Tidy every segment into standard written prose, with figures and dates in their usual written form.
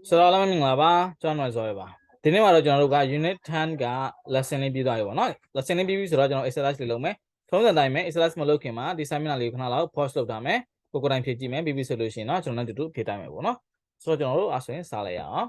ဆိုတော့အားလုံးမင်္ဂလာပါကျွန်တော်ဇော်ရပါဒီနေ့မှာတော့ကျွန်တော်တို့က unit 10က lesson လေးပြီးသွားပြီပေါ့နော် lesson လေးပြီးပြီဆိုတော့ကျွန်တော် exercise လေးလုပ်မယ်ထုံးစံတိုင်းပဲ exercise မလုပ်ခင်မှာဒီ seminar လေးကိုခဏလောက် pause လုပ်ထားမယ်ကိုယ်တိုင်ဖြည့်ကြည့်မယ်ပြီးပြီဆိုလို့ရှိရင်တော့ကျွန်တော်တို့တူတူဖြည့်တိုင်းမယ်ပေါ့နော်ဆိုတော့ကျွန်တော်တို့အားဆိုရင်စားလိုက်ရအောင်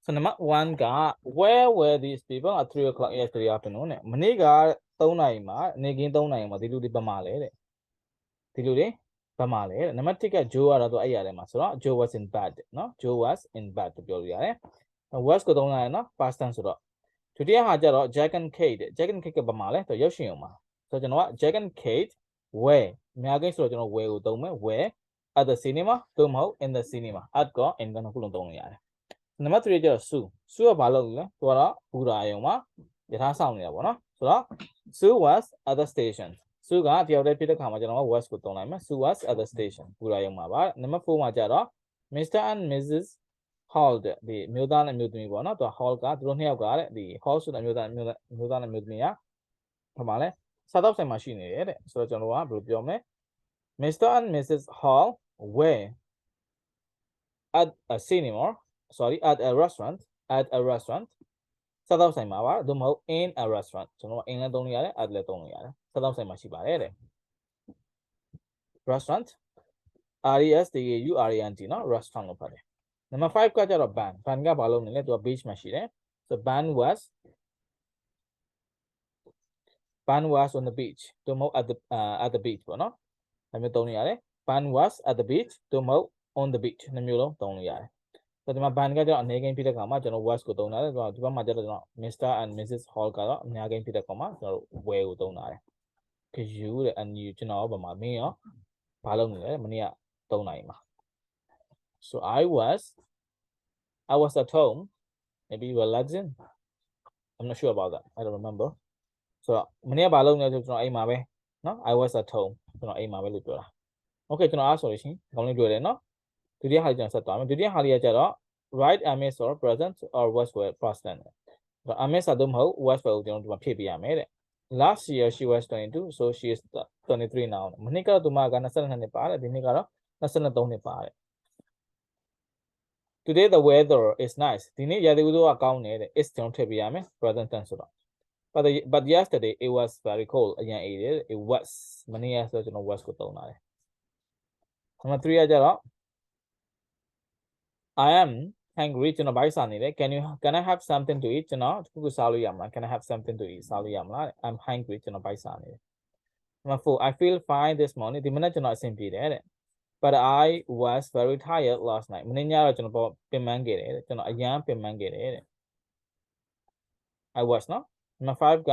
so number 1က where were these people at 3 o'clock yesterday afternoon နဲ့မနေ့က3နာရီမှာနေ့ကင်း3နာရီမှာဒီလူတွေပတ်မှာလဲတဲ့ဒီလူတွေပတ်မှာလဲနံပါတ်1က Joe ကတော့သူအဲ့ရတယ်မှာဆိုတော့ Joe was in bed နော် Joe was in bed လို့ပြောလို့ရတယ် was ကိုသုံးရတယ်နော် past tense ဆိုတော့ဒုတိယဟာကျတော့ Jack and Kate Jack and Kate ကဘာမှလဲသူရုပ်ရှင်အောင်မှာဆိုတော့ကျွန်တော်က Jack and Kate were အများကြီးဆိုတော့ကျွန်တော် were ကိုသုံးမယ် were at the cinema သို့မဟုတ် in the cinema at က in ကခုလုံးသုံးလို့ရတယ်နံပါတ်3ကျတော့ Sue ကဘာလုပ်လဲသူကတော့ဘူရာယုံမှာယထာဆောင်နေတာပေါ့နော်ဆိုတော့ Sue was at the station Sue ကတယောက်တည်းဖြစ်တဲ့ခါမှာကျွန်တော်က was ကိုသုံးလိုက်မယ် Sue was at the station ဘူရာယုံမှာပါနံပါတ်4မှာကျတော့ Mr and Mrs Hall ဒီမျိုးသားနဲ့မျိုးသမီးပေါ့နော်သူက Hall ကသူတို့နှစ်ယောက်ကတဲ့ဒီ Hall ဆိုတာမျိုးသားနဲ့မျိုးသမီးကဘာမှလဲစားတော့ဆိုင်မှာရှိနေတယ်တဲ့ဆိုတော့ကျွန်တော်ကဘယ်လိုပြောမလဲ Mr and Mrs Hall were at a cinema sorry at a restaurantစားတော့ဆိုင်မှာပါသို့မဟုတ် in a restaurant ကျွန်တော်က in လည်းသုံးလို့ရတယ် at လည်းသုံးလို့ရတယ်စားတော့ဆိုင်မှာရှိပါတယ်တဲ့ restaurant RESTAURANT နော် restaurant လို့ဖတ်တယ်Number 5ကကျတော့ ban ကဘာလုပ်နေလဲသူက beach မှာရှိတယ် so ban was on the beach သို့မဟုတ် at the beach ပေါ့နော်ဒါမျိုးသုံးလို့ရတယ် ban was at the beach သို့မဟုတ် on the beach နှစ်မျိုးလုံးသုံးလို့ရတယ်ဆိုတော့ဒီမှာ ban ကကျတော့အနေကိန်းဖြစ်တဲ့ခါမှာကျွန်တော် was ကိုသုံးတာလေဒီဘက်မှာကျတော့ကျွန်တော် Mr and Mrs Hall ကတော့အများကိန်းဖြစ်တဲ့ခါမှာကျွန်တော်တို့ were ကိုသုံးတာလေ cuz you တဲ့ and you ကျွန်တော်ဘာမှမင်းရောဘာလုပ်နေလဲမနေ့က3နာရီမှာ so I was at home maybe relaxing I'm not sure about that I don't remember so မနေ့ကဘာလုပ်နေလဲဆိုကျွန်တော်အိမ်မှာပဲနော် I was at home ကျွန်တော်အိမ်မှာပဲလို့ပြောတာ okay ကျွန်တော်အားဆိုလို့ရှိရင်ခေါင်းလေးတွေ့တယ်နော်ဒုတိယဟာကျွန်တော်ဆက်သွားမယ်ဒုတိယဟာလေးကကျတော့ right amiss or present or was were past tense amiss အတော့မဟုတ် was were ကိုကျွန်တော်ဒီမှာဖြည့်ပေးရမယ်တဲ့ last year she was 22 so she is 23 now မနေ့ကတော့သူမက22နှစ်ပါတယ်ဒီနေ့ကတော့23နှစ်ပါတယ် Today the weather is nice ဒီနေ့ရာသီဥတုကကောင်းတယ်တဲ့ is ကျွန်တော်ထည့်ပေးရမယ် present tense ဆိုတော့ but yesterday it was very cold အရင်အေးတယ် it was မနေ့ကဆိုကျွန်တော် was ကိုသုံးတာတယ် number 3ကကျတော့ I am hungry ကျွန်တော်ဘိုက်စားနေတယ် can I have something to eat ကျွန်တော်တခုခုစားလို့ရမလား can I have something to eat စားလို့ရမလား I'm hungry ကျွန်တော်ဘိုက်စားနေတယ် number 4 I feel fine this morning ဒီမနေ့ကျွန်တော်အဆင်ပြေတယ်တဲ့ but I was very tired last night မနေ့ညတော့ကျွန်တော်ပင်ပန်းခဲ့တယ်တဲ့ကျွန်တော်အရန်ပင်ပန်းခဲ့တယ်တဲ့ I was နော် number 5က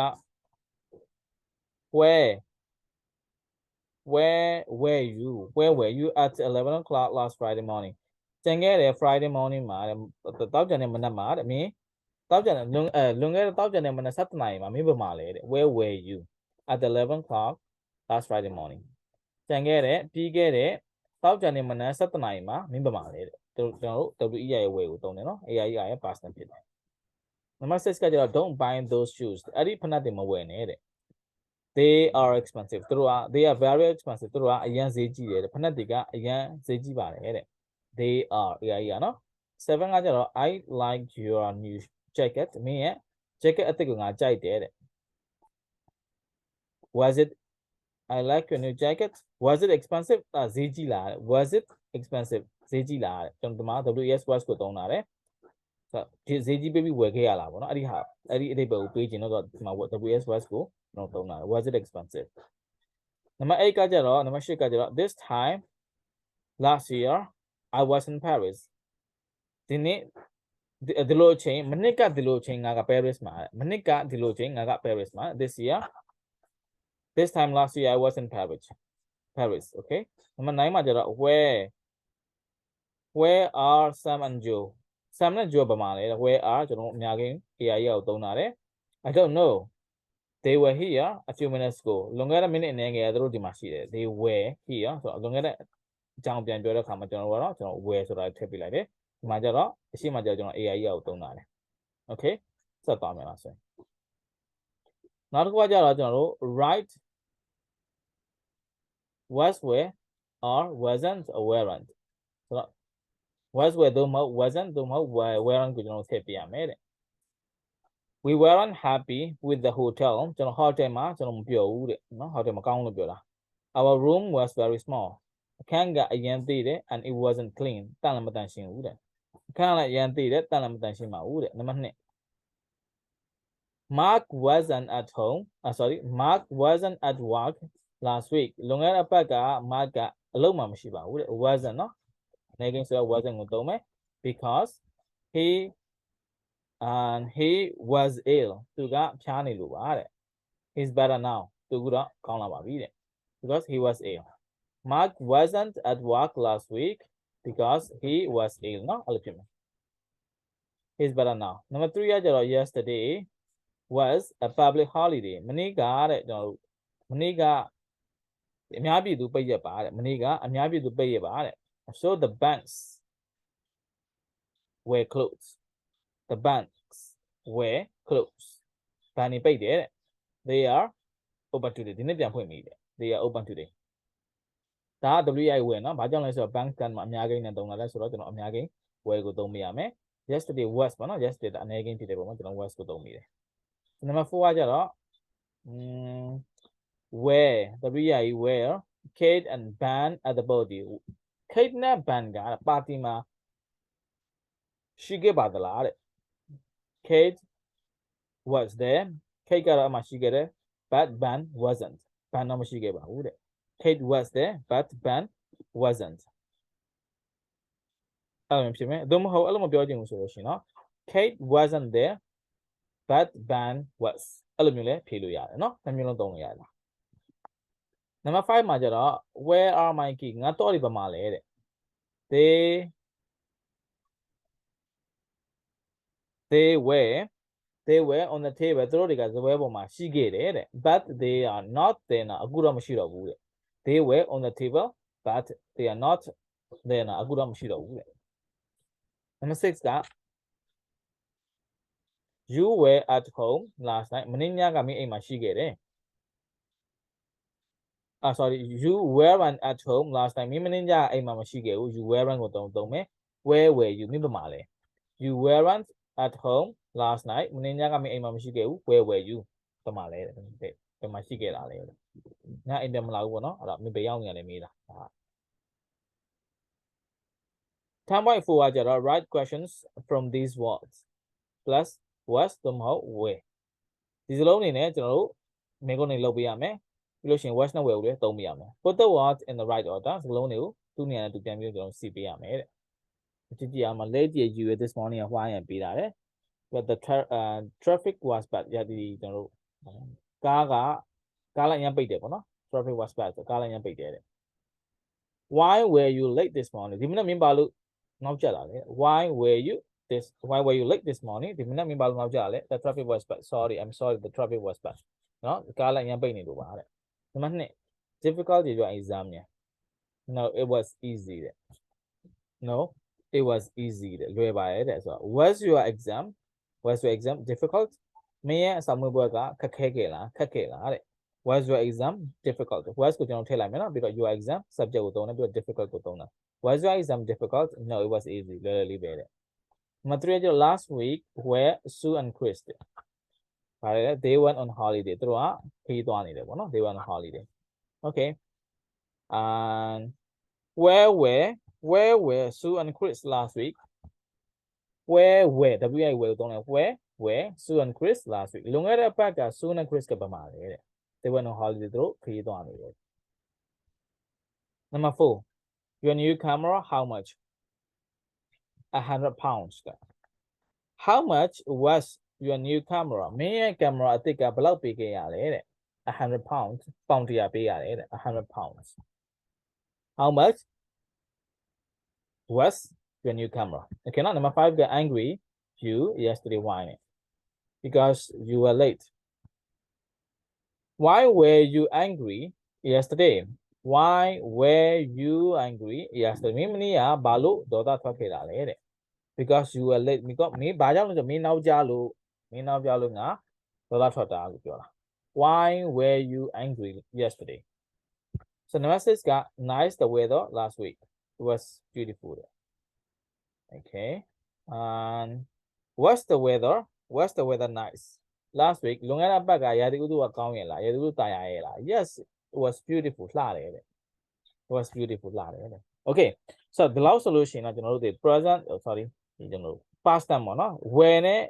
where were you at 11 o'clock last Friday morning ကျန်ခဲ့တဲ့ Friday morning မှာတောက်ကြတဲ့မနက်မှာတဲ့မင်းတောက်ကြတဲ့လွန်ခဲ့တဲ့တောက်ကြတဲ့မနက်7 နာရီမှာမင်းဘယ်မှာလဲတဲ့ where were you at 11 o'clock last Friday morning ကျန်ခဲ့တဲ့ပြီးခဲ့တဲ့တောက်ကြတဲ့မနက်7 နာရီမှာမင်းဘယ်မှာလဲတဲ့ကျွန်တော်တို့ WE ရဲ့ where ကိုသုံးတယ်နော် AI ရဲ့ past tense ဖြစ်တယ် number 6ကကျတော့ don't buy those shoes အဲ့ဒီဖနက်တွေမဝယ်နဲ့တဲ့they are expensive သူတို့က they are very expensive သူတို့ကအရန်ဈေးကြီးတယ်ဖနက်တွေကအရန်ဈေးကြီးပါတယ်တဲ့ they are AI ရနော် 7ကကျတော့ I like your new jacket မင်းရဲ့ jacket အသစ်ကိုငါကြိုက်တယ်တဲ့ was it I like your new jacket was it expensive ဈေးကြီးလား was it expensive ဈေးကြီးလားကျွန်တော်ဒီမှာ WES was ကိုသုံးတာတယ်ဒီဈေးကြီးပေးပြီးဝယ်ခဲ့ရလားပေါ့နော်အဲ့ဒီအဓိပ္ပာယ်ကိုတွေးချင်တော့ဒီမှာ WS was ကိုကျွန်တော်သုံးတာ was it expensive number 8ကကျတော့ number 8ကကျတော့ this time last year I was in Paris ဒီနေ့ဒီလိုချိန်မနစ်ကဒီလိုချိန်ငါက Paris မှာမနစ်ကဒီလိုချိန်ငါက Paris မှာ this time last year I was in Paris okay number 9မှာကျတော့ where are Sam and Joe Sam နဲ့ Joe ဘာမှလဲ where are ကျွန်တော်အများကြီး AI ကိုသုံးတာတယ် I don't know they were here a few minutes ago လွန်ခဲ့တဲ့မိနစ်အနည်းငယ်သူတို့ဒီမှာရှိတယ် they were here ဆိုတော့လွန်ခဲ့တဲ့အကြောင်းပြန်ပြောတဲ့အခါမှာကျွန်တော်ကတော့ကျွန်တော် were ဆိုတာထည့်ပေးလိုက်တယ်ဒီမှာကျတော့အရှိမကျတော့ကျွန်တော် AI ကိုသုံးတာတယ် okay ဆက်သွားမယ်လားဆိုရင်နောက်တစ်ခုကကျတော့ကျွန်တော်တို့ right was were or wasn't or weren't ဆိုတော့ was were သို့မဟုတ် wasn't သို့မဟုတ် weren't ကိုကျွန်တော်ထည့်ပြရမယ်တဲ့ we weren't happy with the hotel ကျွန်တော် hotel မှာကျွန်တော်မပြောဘူးတဲ့နော် hotel မကောင်းလို့ပြောတာ our room was very small အခန်းကအရင်သေးတယ် and it wasn't clean တန်လည်းမတန်ရှင်းဘူးတဲ့အခန်းလည်းအရင်သေးတယ်တန်လည်းမတန်ရှင်းပါဘူးတဲ့နံပါတ်2 Mark wasn't at home Mark wasn't at work last week လွန်ခဲ့တဲ့အပတ်က Mark ကအလုပ်မှမရှိပါဘူးတဲ့ wasn't နော်အနေကင်းဆိုတော့ wasn't ကိုသုံးမယ် because he was ill သူကဖျားနေလို့ပါတဲ့ he's better now သူကတော့ကောင်းလာပါပြီတဲ့ because he was ill Mark wasn't at work last week because he was ill နော်အဲ့လိုဖြစ်မယ် he's better now number 3ကကျတော့ yesterday was a public holiday မနေ့ကတဲ့ကျွန်တော်တို့မနေ့ကအများပြည်သူပိတ်ရက်ပါတဲ့မနေ့ကအများပြည်သူပိတ်ရက်ပါတဲ့ so the banks were closed the banks were closed ဘဏ်တွေပိတ်တယ်တဲ့ they are open today ဒီနေ့ပြန်ဖွင့်ပြီတဲ့ they are open today ဒါ WI ဝယ်နော်ဘာကြောင့်လဲဆိုတော့ bank ကမှာအများကြီးနဲ့သုံးတာလဲဆိုတော့ကျွန်တော်အများကြီးဝယ်ကိုသုံးမိရမယ် yesterday was ပေါ့နော် yesterday အနည်းကြီးဖြစ်တဲ့ပုံမှာကျွန်တော် was ကိုသုံးမိတယ် number 4ကကျတော့where WI where Kate and Ban at the party Kate နဲ့ Ban ကပါတီမှာရှိခဲ့ပါသလားတဲ့ Kate was there Kate ကတော့အမှရှိခဲ့တယ် but Ban wasn't Ban တော့မရှိခဲ့ပါဘူးတဲ့ Kate was there but Ban wasn't အဲ့လိုဖြစ်မယ်သို့မဟုတ်အဲ့လိုမပြောချင်ဘူးဆိုလို့ရှိရင်နော် Kate wasn't there but Ban was အဲ့လိုမျိုးလဲဖြေလို့ရတယ်နော်နှစ်မျိုးလုံးသုံးလို့ရတယ် number 5မှာကျတော့ where are my keys ငါတော့ဒီဘက်မှာလဲတဲ့ they were on the table သူတို့တွေကဇပွဲပေါ်မှာရှိခဲ့တယ်တဲ့ but they are not there now အခုတော့မရှိတော့ဘူးတဲ့ they were on the table but they are not there now အခုတော့မရှိတော့ဘူးတဲ့ number 6က you were at home last night မနေ့ညကမင်းအိမ်မှာရှိခဲ့တယ် you weren't at home last time မင်းမနေ့ညအိမ်မှာမရှိခဲ့ဘူး you weren't ကိုသုံးမယ် where were you မင်းဘယ်မှာလဲ you weren't at home last night မနေ့ညကမင်းအိမ်မှာမရှိခဲ့ဘူး where were you ဘယ်မှာလဲတဲ့ဘယ်မှာရှိခဲ့တာလဲညအိမ်ပြန်မလာဘူးပေါ့နော်အဲ့တော့မင်းဘယ်ရောက်နေရလဲမေးတာ 10.4 ကကျတော့ write questions from these words plus was သို့မဟုတ် were ဒီစလုံးအနေနဲ့ကျွန်တော်တို့မေးခွန်းတွေလုပ်ပေးရမယ်ပြီးလို့ရှိရင် was နဲ့ were ကိုလည်းသုံးပေးရမယ် put the words in the right order စလုံးတွေကိုသူ့နေရာနဲ့သူပြန်ပြီးကျွန်တော်စီပေးရမယ်တဲ့ကြည့်ကြည့်အောင်မလဲကြည့်ယူရ this morning ကဟွာရပေးတာတဲ့ but the traffic was bad ရဒီကျွန်တော်တို့ကားလည်းရမ်းပိတ်တယ်ပေါ့နော် traffic was bad ကားလည်းရမ်းပိတ်တယ်တဲ့ why were you late this morning ဒီမနေ့မင်းပါလို့နောက်ကျလာလေ why were you late this morning ဒီမနေ့မင်းပါလို့နောက်ကျလာလေ the traffic was bad sorry I'm sorry the traffic was bad နော်ကားလည်းရမ်းပိတ်နေလို့ပါတဲ့နံပါတ်2 difficult ကြည့်ကြ exam ည no it was easy တဲ့ no it was easy တဲ့လွယ်ပါတယ်တဲ့ဆိုတော့ was your exam difficult မင်းရဲ့အစာမွေးပွဲကခက်ခဲခဲ့လားတဲ့ was your exam difficult was ကိုကျွန်တော်ထည့်လိုက်မယ်နော်ပြီးတော့ your exam subject ကိုသုံးတယ်ပြီးတော့ difficult ကိုသုံးတာ was your exam difficult no it was easy လွယ်လွယ်လေးပဲတဲ့ number 3 ကျတော့ last week where Sue and Chris တဲ့ပါတယ် they went on holiday သူတို့ကခရီးသွားနေတယ်ပေါ့နော် they went on holiday okay and where were Sue and Chris last week where were WI were သုံးတယ် where were Sue and Chris last week လွန်ခဲ့တဲ့အပတ်က Sue and Chris ကဘာမှာလဲတဲ့ they went on holiday သူတို့ခရီးသွားနေတယ် number 4 your new camera how much 100 pounds how much was your new camera မင်းရဲ့ camera အသစ်ကဘယ်လောက်ပေးခဲ့ရလဲတဲ့ 100 pounds ပေါင်100ပေးရတယ်တဲ့ 100 pounds how much was your new camera okay now number 5 got angry you yesterday why because you were late why were you angry yesterday why were you angry yesterday မင်းမနေ့ကဘာလို့ဒေါသထွက်ခဲ့တာလဲတဲ့ because you were late မင်းဘာကြောင့်လဲဆိုမင်းနောက်ကြလို့ငါဒေါသထွက်တာလို့ပြောတာ why were you angry yesterday so number 6 got nice the weather last week it was beautiful okay what's the weather nice last week လွန်ခဲ့တဲ့ပတ်ကရာသီဥတုကကောင်းရဲ့လားရာသီဥတုတာယာရဲ့လား yes it was beautiful လှတယ်တဲ့ it was beautiful လှတယ်တဲ့ okay so ဒီလောက်ဆိုလို့ရှိရင်တော့ကျွန်တော်တို့ဒီ present sorry ဒီကျွန်တော်တို့ past tense ပေါ့နော် where နဲ့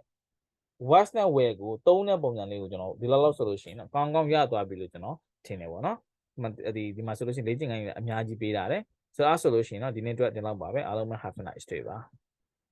was နဲ့ where ကိုသုံးတဲ့ပုံစံလေးကိုကျွန်တော်ဒီလောက်ဆိုလို့ရှိရင်တော့ကောင်းကောင်းရသွားပြီလို့ကျွန်တော်ထင်တယ်ပေါ့နော်ဒီမှာဆိုလို့ရှိရင်လေ့ကျင့်ခန်းကြီးအများကြီးပေးတာတယ်ဆိုတော့ဆိုလို့ရှိရင်တော့ဒီနေ့အတွက်ဒီလောက်ပါပဲအားလုံးပဲ have a nice day ပါ